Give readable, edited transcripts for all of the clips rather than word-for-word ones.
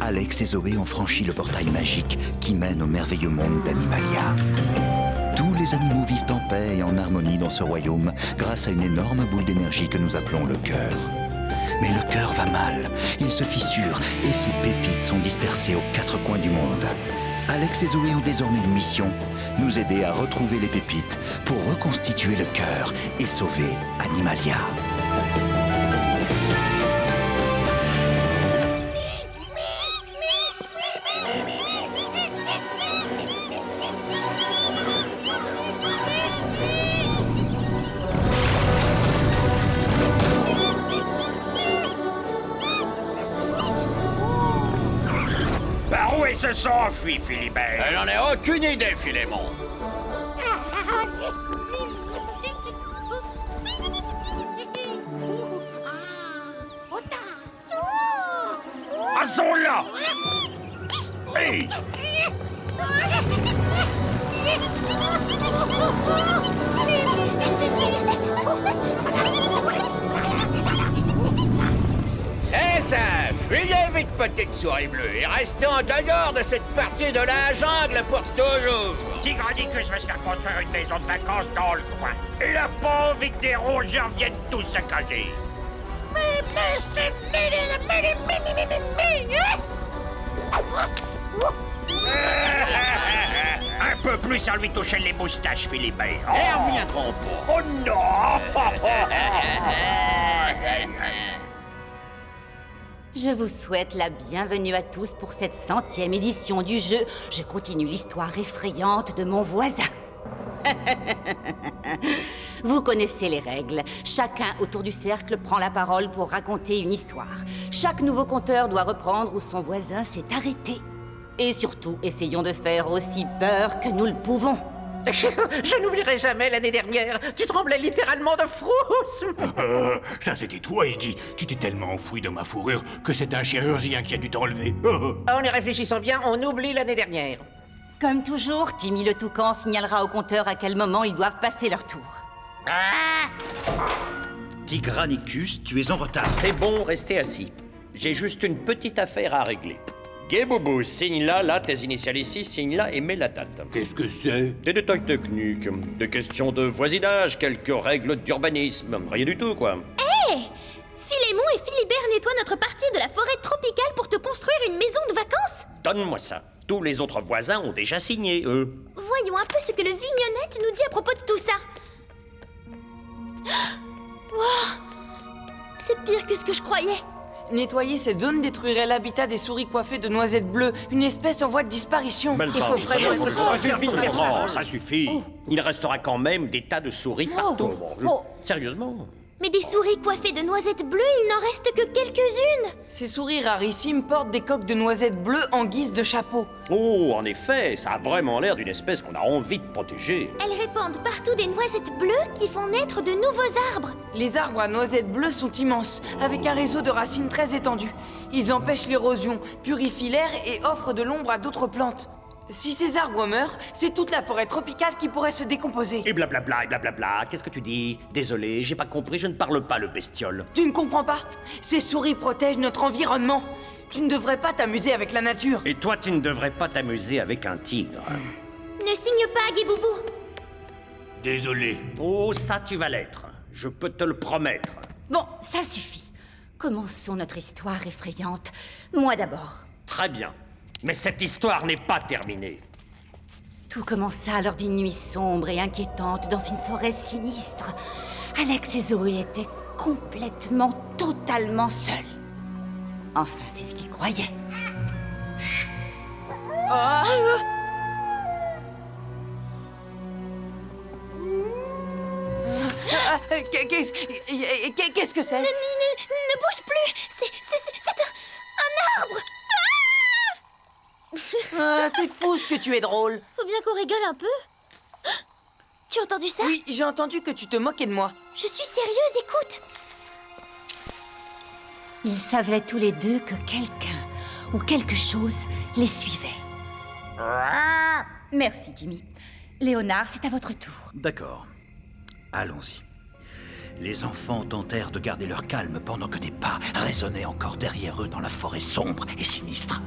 Alex et Zoé ont franchi le portail magique qui mène au merveilleux monde d'Animalia. Tous les animaux vivent en paix et en harmonie dans ce royaume grâce à une énorme boule d'énergie que nous appelons le cœur. Mais le cœur va mal, il se fissure et ses pépites sont dispersées aux quatre coins du monde. Alex et Zoé ont désormais une mission, nous aider à retrouver les pépites pour reconstituer le cœur et sauver Animalia. Par où ils se sont enfuis, Philibert? Elle n'en a aucune idée, Philémon. Ah, sont là! Hey! C'est ça. Fuyez vite, petite souris bleue, et restez en dehors de cette partie de la jungle pour toujours. Tigranicus va se faire construire une maison de vacances dans le coin. Il a pas envie que des rongeurs viennent tous saccager. Un peu plus à lui toucher les moustaches, Philibert. Elles reviendront pas. Oh non! Je vous souhaite la bienvenue à tous pour cette 100e édition du jeu. Je continue l'histoire effrayante de mon voisin. Vous connaissez les règles. Chacun autour du cercle prend la parole pour raconter une histoire. Chaque nouveau conteur doit reprendre où son voisin s'est arrêté. Et surtout, essayons de faire aussi peur que nous le pouvons. Je n'oublierai jamais l'année dernière. Tu tremblais littéralement de frousse. Ça c'était toi, Iggy. Tu t'es tellement enfoui dans ma fourrure que c'est un chirurgien qui a dû t'enlever. En y réfléchissant bien, on oublie l'année dernière. Comme toujours, Timmy le Toucan signalera au compteur à quel moment ils doivent passer leur tour. Tigranicus, tu es en retard. C'est bon, restez assis. J'ai juste une petite affaire à régler. Gay Boubou, signe là, tes initiales ici, signe là et mets la date. Qu'est-ce que c'est? Des détails techniques, des questions de voisinage, quelques règles d'urbanisme, rien du tout quoi. Philémon et Philibert nettoient notre partie de la forêt tropicale pour te construire une maison de vacances? Donne-moi ça. Tous les autres voisins ont déjà signé, eux. Voyons un peu ce que le Vignonnette nous dit à propos de tout ça. Wow, c'est pire que ce que je croyais. Nettoyer cette zone détruirait l'habitat des souris coiffées de noisettes bleues, une espèce en voie de disparition. Il faut vraiment être ça super suffit, pour faire ça. ça suffit. Il restera quand même des tas de souris partout. Sérieusement. Mais des souris coiffées de noisettes bleues, il n'en reste que quelques-unes. Ces souris rarissimes portent des coques de noisettes bleues en guise de chapeau. Oh, en effet, ça a vraiment l'air d'une espèce qu'on a envie de protéger. Elles répandent partout des noisettes bleues qui font naître de nouveaux arbres. Les arbres à noisettes bleues sont immenses, avec un réseau de racines très étendu. Ils empêchent l'érosion, purifient l'air et offrent de l'ombre à d'autres plantes. Si ces arbres meurent, c'est toute la forêt tropicale qui pourrait se décomposer. Et blablabla, qu'est-ce que tu dis? Désolé, j'ai pas compris, je ne parle pas le bestiole. Tu ne comprends pas? Ces souris protègent notre environnement. Tu ne devrais pas t'amuser avec la nature. Et toi, tu ne devrais pas t'amuser avec un tigre. Ne signe pas, Guéboubou. Désolé. Oh, ça tu vas l'être. Je peux te le promettre. Bon, ça suffit. Commençons notre histoire effrayante. Moi d'abord. Très bien. Mais cette histoire n'est pas terminée. Tout commença lors d'une nuit sombre et inquiétante dans une forêt sinistre. Alex et Zoé étaient complètement, totalement seuls. Enfin, c'est ce qu'ils croyaient. Qu'est-ce que c'est? Ne bouge plus. C'est un arbre. C'est fou ce que tu es drôle. Faut bien qu'on rigole un peu. Tu as entendu ça? Oui, j'ai entendu que tu te moquais de moi. Je suis sérieuse, écoute. Ils savaient tous les deux que quelqu'un ou quelque chose les suivait. Merci, Timmy. Léonard, c'est à votre tour. D'accord. Allons-y. Les enfants tentèrent de garder leur calme pendant que des pas résonnaient encore derrière eux dans la forêt sombre et sinistre.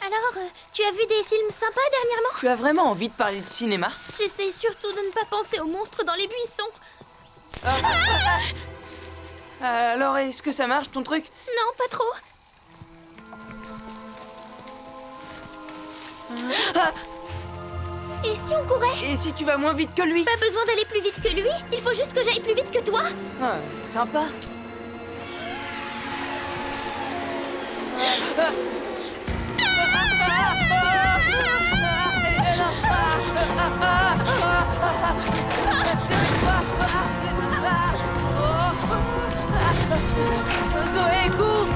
Alors, tu as vu des films sympas dernièrement? Tu as vraiment envie de parler de cinéma? J'essaye surtout de ne pas penser aux monstres dans les buissons. Alors, est-ce que ça marche ton truc? Non, pas trop. Et si on courait? Et si tu vas moins vite que lui? Pas besoin d'aller plus vite que lui, il faut juste que j'aille plus vite que toi. Ah, sympa. Zoé, cours!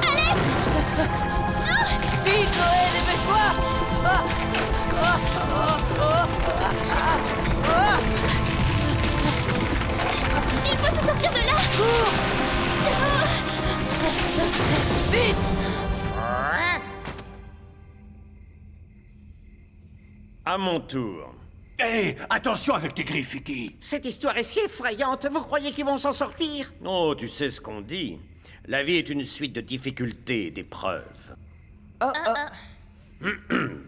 Alex! Vite, Zoé, dépêche-toi! Il faut se sortir de là! Vite! À mon tour. Hé, attention avec tes griffes, Iggy. Cette histoire est si effrayante, vous croyez qu'ils vont s'en sortir? Oh, tu sais ce qu'on dit. La vie est une suite de difficultés et d'épreuves.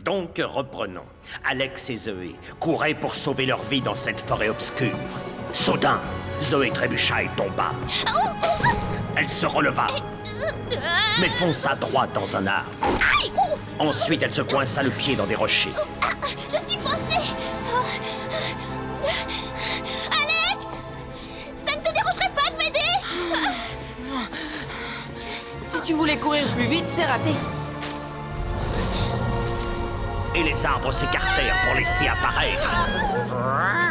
Donc, reprenons. Alex et Zoé couraient pour sauver leur vie dans cette forêt obscure. Soudain, Zoé trébucha et tomba. Elle se releva, mais fonça droit dans un arbre. Ensuite, elle se coinça le pied dans des rochers. Je suis coincée! Alex! Ça ne te dérangerait pas de m'aider? Si tu voulais courir plus vite, c'est raté. Et les arbres s'écartèrent pour laisser apparaître.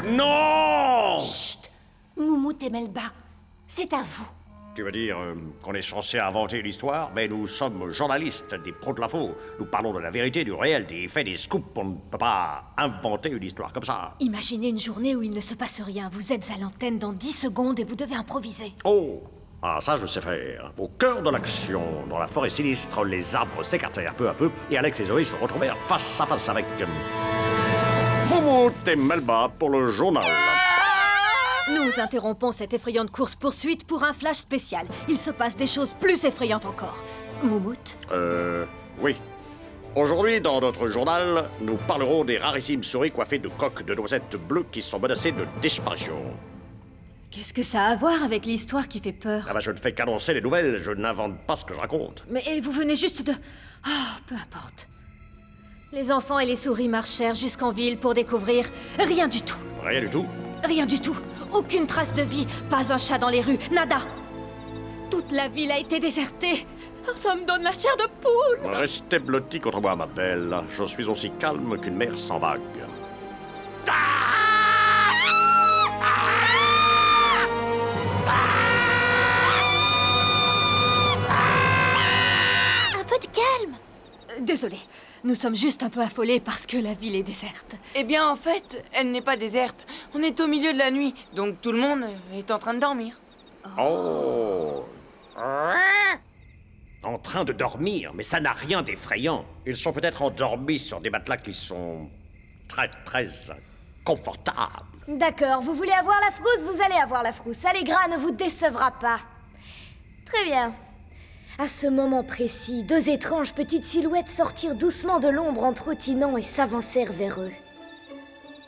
Non! Chut! Moumout et Melba, c'est à vous. Tu veux dire qu'on est censé inventer l'histoire? Mais nous sommes journalistes, des pros de l'info. Nous parlons de la vérité, du réel, des faits, des scoops. On ne peut pas inventer une histoire comme ça. Imaginez une journée où il ne se passe rien. Vous êtes à l'antenne dans 10 secondes et vous devez improviser. Oh! Ah, ça, je sais faire. Au cœur de l'action, dans la forêt sinistre, les arbres s'écartèrent peu à peu et Alex et Zoé se retrouvèrent face à face avec Moumout et Melba pour le journal. Nous interrompons cette effrayante course-poursuite pour un flash spécial. Il se passe des choses plus effrayantes encore. Moumout? Oui. Aujourd'hui, dans notre journal, nous parlerons des rarissimes souris coiffées de coques de noisettes bleues qui sont menacées de disparition. Qu'est-ce que ça a à voir avec l'histoire qui fait peur? Ah bah, je ne fais qu'annoncer les nouvelles, je n'invente pas ce que je raconte. Mais vous venez juste de... Oh, peu importe. Les enfants et les souris marchèrent jusqu'en ville pour découvrir rien du tout. Rien du tout. Rien du tout. Aucune trace de vie. Pas un chat dans les rues. Nada. Toute la ville a été désertée. Ça me donne la chair de poule. Restez blotti contre moi, ma belle. Je suis aussi calme qu'une mer sans vagues. Un peu de calme! Désolé. Nous sommes juste un peu affolés parce que la ville est déserte. Eh bien, en fait, elle n'est pas déserte. On est au milieu de la nuit, donc tout le monde est en train de dormir. Oh! En train de dormir, mais ça n'a rien d'effrayant. Ils sont peut-être endormis sur des matelas qui sont très confortables. D'accord, vous voulez avoir la frousse, vous allez avoir la frousse. Allegra ne vous décevra pas. Très bien. À ce moment précis, deux étranges petites silhouettes sortirent doucement de l'ombre en trottinant et s'avancèrent vers eux.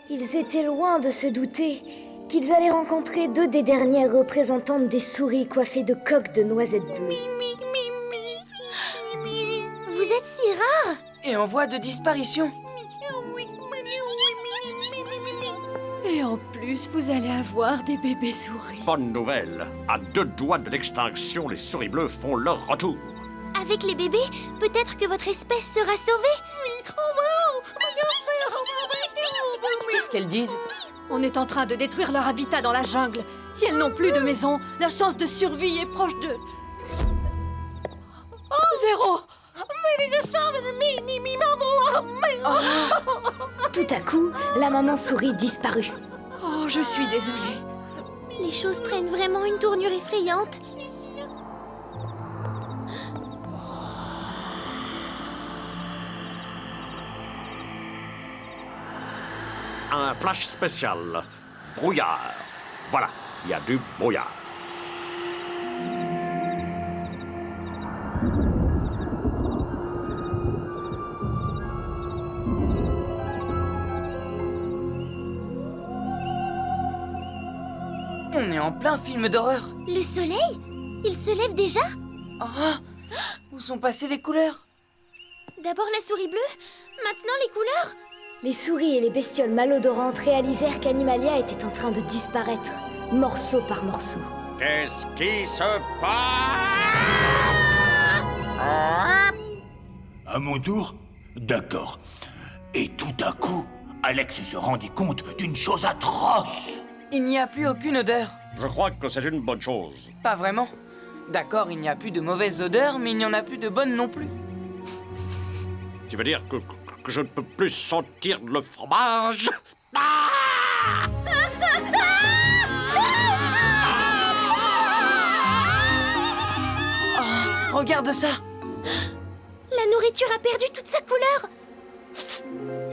Ils étaient loin de se douter qu'ils allaient rencontrer deux des dernières représentantes des souris coiffées de coques de noisettes bleues. Vous êtes si rare! Et en voie de disparition. Et en plus, vous allez avoir des bébés souris. Bonne nouvelle. À 2 doigts de l'extinction, les souris bleues font leur retour. Avec les bébés, peut-être que votre espèce sera sauvée? Qu'est-ce qu'elles disent? On est en train de détruire leur habitat dans la jungle. Si elles n'ont plus de maison, leur chance de survie est proche de... 0. Tout à coup, la maman souris disparut. Oh, je suis désolée. Les choses prennent vraiment une tournure effrayante. un flash spécial. Brouillard. Voilà, il y a du brouillard. On est en plein film d'horreur. Le soleil? Il se lève déjà? Ah, où sont passées les couleurs? D'abord la souris bleue, maintenant les couleurs? Les souris et les bestioles malodorantes réalisèrent qu'Animalia était en train de disparaître, morceau par morceau. Qu'est-ce qui se passe? À mon tour? D'accord. Et tout à coup, Alex se rendit compte d'une chose atroce. Il n'y a plus aucune odeur. Je crois que c'est une bonne chose. Pas vraiment. D'accord, il n'y a plus de mauvaises odeurs, mais il n'y en a plus de bonnes non plus. Tu veux dire que je ne peux plus sentir le fromage? Oh, regarde ça. La nourriture a perdu toute sa couleur.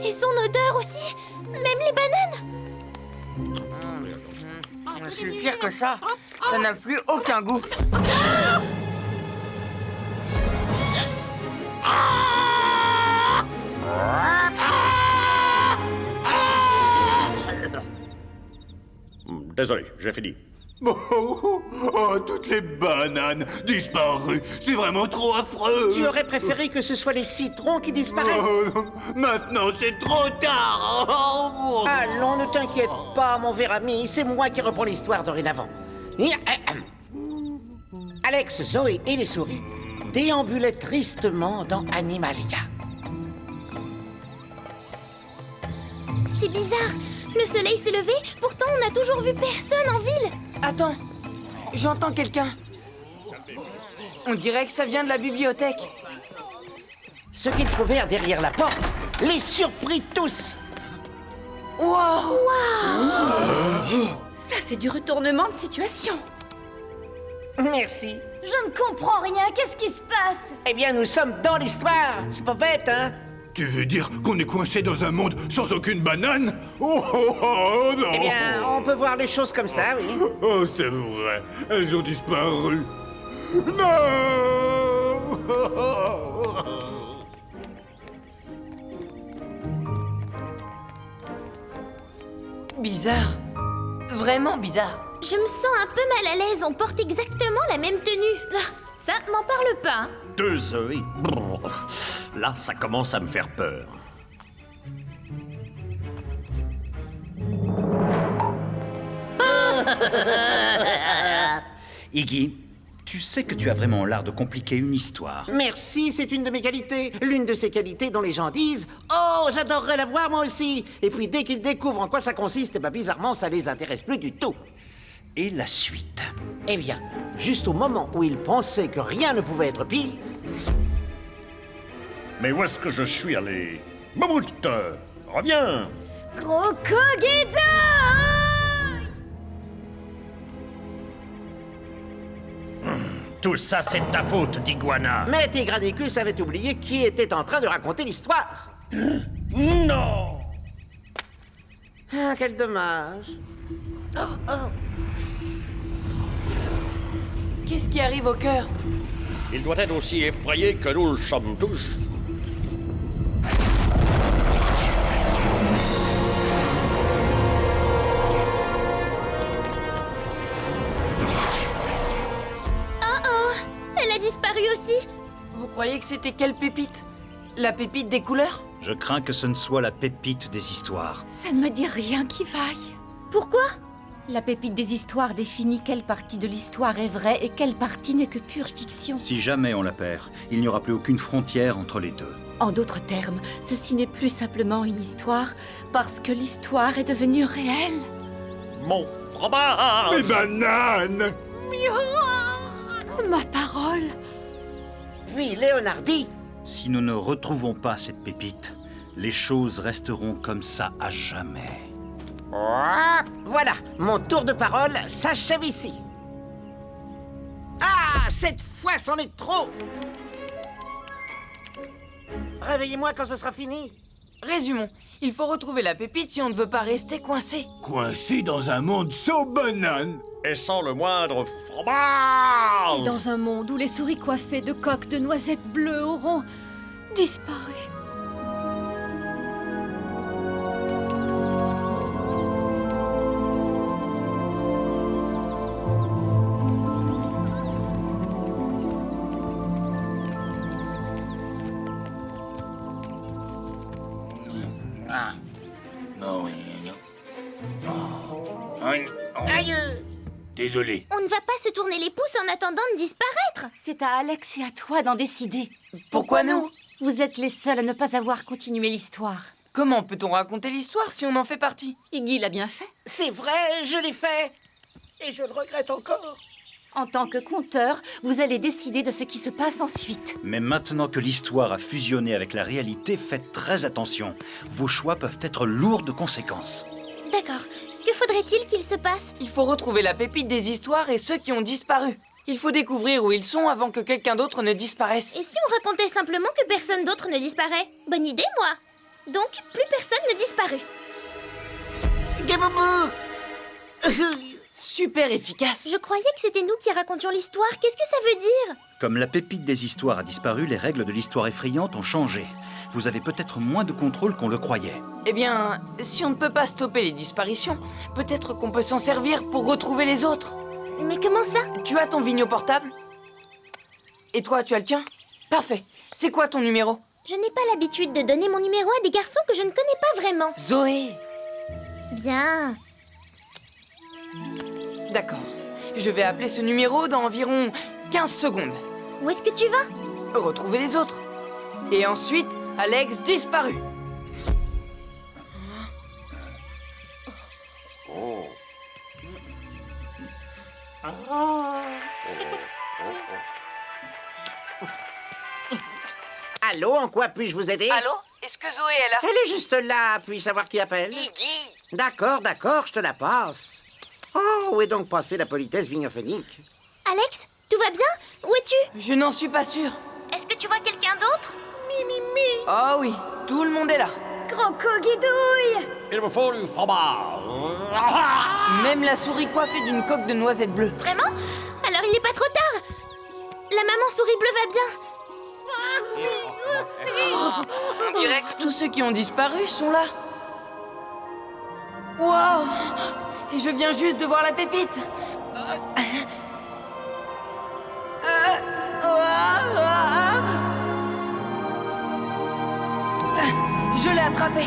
Et son odeur aussi. Même les bananes. Je suis pire que ça. Ça n'a plus aucun goût. Désolé, j'ai fini. Oh, toutes les bananes disparues. C'est vraiment trop affreux. Tu aurais préféré que ce soit les citrons qui disparaissent? Oh, maintenant, c'est trop tard. Oh. Allons, ne t'inquiète pas, mon ver ami, c'est moi qui reprends l'histoire dorénavant. Alex, Zoé et les souris déambulaient tristement dans Animalia. C'est bizarre. Le soleil s'est levé, pourtant on n'a toujours vu personne en ville. Attends, j'entends quelqu'un. On dirait que ça vient de la bibliothèque. Ce qu'ils trouvèrent derrière la porte les surprit tous. Wow! Ça, c'est du retournement de situation. Merci. Je ne comprends rien, qu'est-ce qui se passe? Eh bien, nous sommes dans l'histoire. C'est pas bête, hein? Tu veux dire qu'on est coincé dans un monde sans aucune banane? Oh, non. Eh bien, on peut voir les choses comme ça, oui. Oh, c'est vrai. Elles ont disparu. Non. Bizarre. Vraiment bizarre. Je me sens un peu mal à l'aise, on porte exactement la même tenue. Ah, ça, m'en parle pas. Hein. Deux Zoé. Là, ça commence à me faire peur. Iggy, tu sais que tu as vraiment l'art de compliquer une histoire. Merci, c'est une de mes qualités. L'une de ces qualités dont les gens disent « Oh, j'adorerais la voir moi aussi !» Et puis dès qu'ils découvrent en quoi ça consiste, bizarrement, ça les intéresse plus du tout. Et la suite? Eh bien, juste au moment où ils pensaient que rien ne pouvait être pire... Mais où est-ce que je suis allé? Mammouth, reviens! Crocogédon! Tout ça, c'est de ta faute, d'Iguana. Mais Tigradicus avait oublié qui était en train de raconter l'histoire. Non! Ah, quel dommage. Qu'est-ce qui arrive au cœur? Il doit être aussi effrayé que nous le sommes tous. Elle a disparu aussi. Vous croyez que c'était quelle pépite? La pépite des couleurs? Je crains que ce ne soit la pépite des histoires. Ça ne me dit rien qui vaille. Pourquoi? La pépite des histoires définit quelle partie de l'histoire est vraie et quelle partie n'est que pure fiction. Si jamais on la perd, il n'y aura plus aucune frontière entre les deux. En d'autres termes, ceci n'est plus simplement une histoire parce que l'histoire est devenue réelle. Mon fromage! Les bananes. Ma parole! Puis Léonard dit... Si nous ne retrouvons pas cette pépite, les choses resteront comme ça à jamais. Voilà, mon tour de parole s'achève ici. Ah, cette fois, c'en est trop. Réveillez-moi quand ce sera fini. Résumons. Il faut retrouver la pépite si on ne veut pas rester coincé. Coincé dans un monde sans bananes. Et sans le moindre fromage. Et dans un monde où les souris coiffées de coques de noisettes bleues auront disparu. Désolé. On ne va pas se tourner les pouces en attendant de disparaître. C'est à Alex et à toi d'en décider. Pourquoi nous? Vous êtes les seuls à ne pas avoir continué l'histoire. Comment peut-on raconter l'histoire si on en fait partie? Iggy l'a bien fait. C'est vrai, je l'ai fait. Et je le regrette encore. En tant que conteur, vous allez décider de ce qui se passe ensuite. Mais maintenant que l'histoire a fusionné avec la réalité, faites très attention. Vos choix peuvent être lourds de conséquences. D'accord. Que faudrait-il qu'il se passe? Il faut retrouver la pépite des histoires et ceux qui ont disparu. Il faut découvrir où ils sont avant que quelqu'un d'autre ne disparaisse. Et si on racontait simplement que personne d'autre ne disparaît? Bonne idée, moi. Donc, plus personne ne disparaît. Gaboubou. Super efficace. Je croyais que c'était nous qui racontions l'histoire. Qu'est-ce que ça veut dire? Comme la pépite des histoires a disparu, les règles de l'histoire effrayante ont changé. Vous avez peut-être moins de contrôle qu'on le croyait. Eh bien, si on ne peut pas stopper les disparitions, peut-être qu'on peut s'en servir pour retrouver les autres. Mais comment ça? Tu as ton vigno portable? Et toi, tu as le tien? Parfait. C'est quoi ton numéro? Je n'ai pas l'habitude de donner mon numéro à des garçons que je ne connais pas vraiment. Zoé! Bien. D'accord. Je vais appeler ce numéro dans environ 15 secondes. Où est-ce que tu vas? Retrouver les autres. Et ensuite, Alex disparu. Allô, en quoi puis-je vous aider? Allô? Est-ce que Zoé est là? Elle est juste là, puis savoir qui appelle. Iggy! D'accord, je te la passe. Oh, où est donc passée la politesse vignophonique? Alex, tout va bien? Où es-tu? Je n'en suis pas sûre. Est-ce que tu vois quelqu'un d'autre? Oh oui, tout le monde est là. Croco Guidouille! Il me faut du fromage. Même la souris coiffée d'une coque de noisettes bleues. Vraiment? Alors il n'est pas trop tard. La maman souris bleue va bien. On dirait que tous ceux qui ont disparu sont là. Wow! Et je viens juste de voir la pépite. Je l'ai attrapé.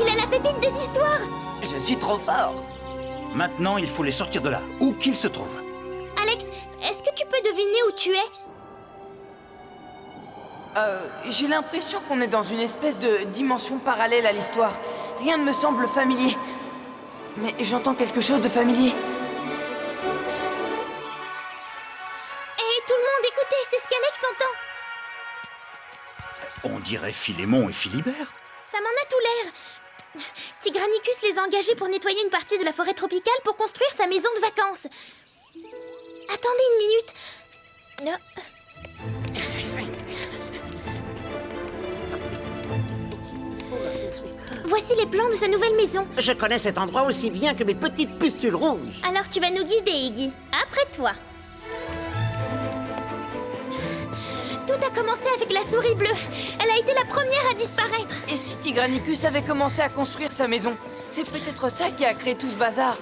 Il a la pépite des histoires. Je suis trop fort. Maintenant, il faut les sortir de là, où qu'ils se trouvent. Alex, est-ce que tu peux deviner où tu es? J'ai l'impression qu'on est dans une espèce de dimension parallèle à l'histoire. Rien ne me semble familier. Mais j'entends quelque chose de familier. Hé, tout le monde, écoutez, c'est ce qu'Alex entend. On dirait Philémon et Philibert. Ça m'en a tout l'air. Tigranicus les a engagés pour nettoyer une partie de la forêt tropicale pour construire sa maison de vacances. Attendez une minute. Voici les plans de sa nouvelle maison. Je connais cet endroit aussi bien que mes petites pustules rouges. Alors tu vas nous guider, Iggy. Après toi. Tout a commencé avec la souris bleue. Elle a été la première à disparaître. Et si Tigranicus avait commencé à construire sa maison? C'est peut-être ça qui a créé tout ce bazar.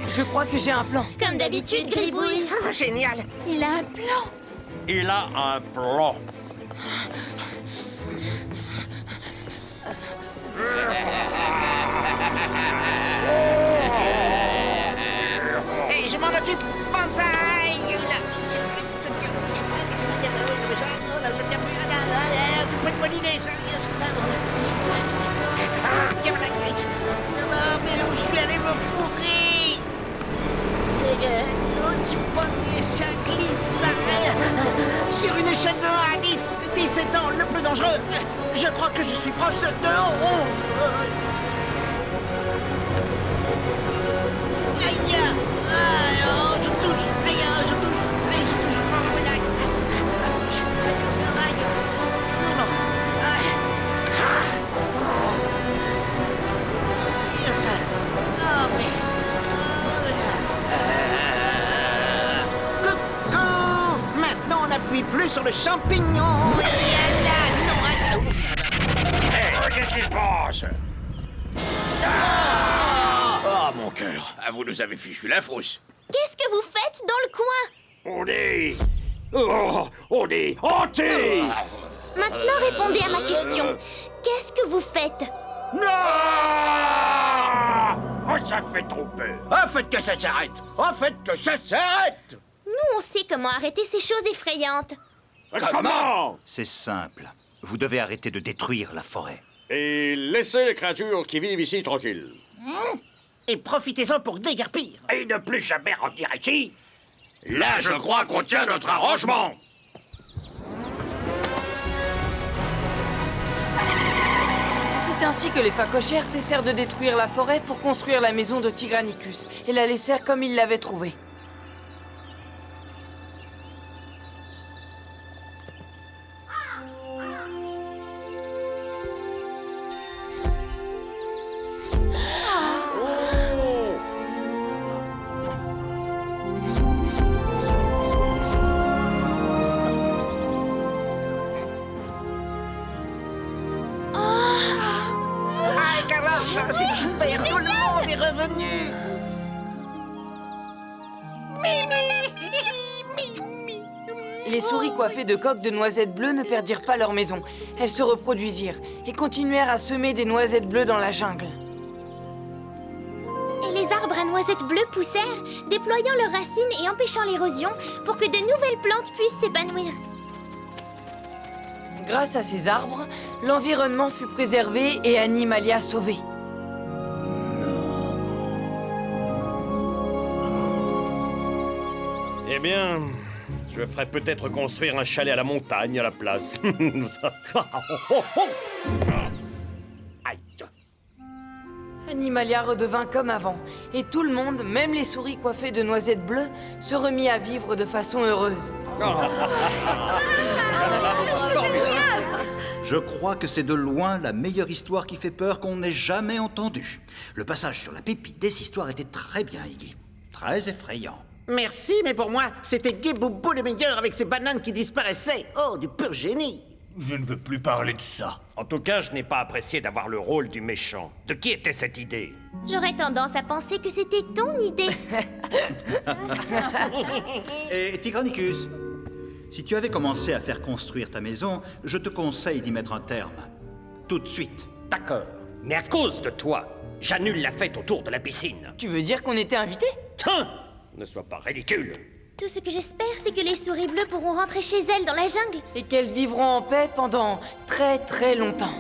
Je crois que j'ai un plan. Comme d'habitude, Gribouille. Ah, génial. Il a un plan. Il a un plan. Et je m'en occupe. Banzai. C'est pas une bonne idée, ça. Mais où je suis allé me fourrer? Ça glisse. Sur une échelle de 1 à 10, 10 étant le plus dangereux, je crois que je suis proche de 11. Aïe! Je sur le champignon. Et là, non, Qu'est-ce qui se passe? Ah, mon cœur, vous nous avez fichu la frousse. Qu'est-ce que vous faites dans le coin? On est... Oh, on est hantés! Maintenant, répondez à ma question. Qu'est-ce que vous faites? Non! Oh, ça fait trop peur. Ah, faites que ça s'arrête. Ah, faites que ça s'arrête. Nous, on sait comment arrêter ces choses effrayantes. Comment? C'est simple. Vous devez arrêter de détruire la forêt. Et laissez les créatures qui vivent ici tranquilles. Et profitez-en pour déguerpir. Et ne plus jamais revenir ici. Là, je crois qu'on tient notre arrangement. C'est ainsi que les phacochères cessèrent de détruire la forêt pour construire la maison de Tigranicus et la laissèrent comme ils l'avaient trouvée. Ah, caramba, c'est super, tout le monde est revenu. Les souris coiffées de coques de noisettes bleues ne perdirent pas leur maison. Elles se reproduisirent et continuèrent à semer des noisettes bleues dans la jungle. Et les arbres à noisettes bleues poussèrent, déployant leurs racines et empêchant l'érosion pour que de nouvelles plantes puissent s'épanouir. Grâce à ces arbres, l'environnement fut préservé et Animalia sauvée. Eh bien, je ferais peut-être construire un chalet à la montagne à la place. Aïe. Animalia redevint comme avant, et tout le monde, même les souris coiffées de noisettes bleues, se remit à vivre de façon heureuse. Je crois que c'est de loin la meilleure histoire qui fait peur qu'on ait jamais entendue. Le passage sur la pépite des histoires était très bien, Iggy. Très effrayant. Merci, mais pour moi, c'était Guy Boubou le meilleur avec ses bananes qui disparaissaient. Oh, du pur génie. Je ne veux plus parler de ça. En tout cas, je n'ai pas apprécié d'avoir le rôle du méchant. De qui était cette idée? J'aurais tendance à penser que c'était ton idée. Et Tigranicus, si tu avais commencé à faire construire ta maison, je te conseille d'y mettre un terme. Tout de suite. D'accord. Mais à cause de toi, j'annule la fête autour de la piscine. Tu veux dire qu'on était invités? Tiens! Ne sois pas ridicule. Tout ce que j'espère, c'est que les souris bleues pourront rentrer chez elles dans la jungle. Et qu'elles vivront en paix pendant très très longtemps.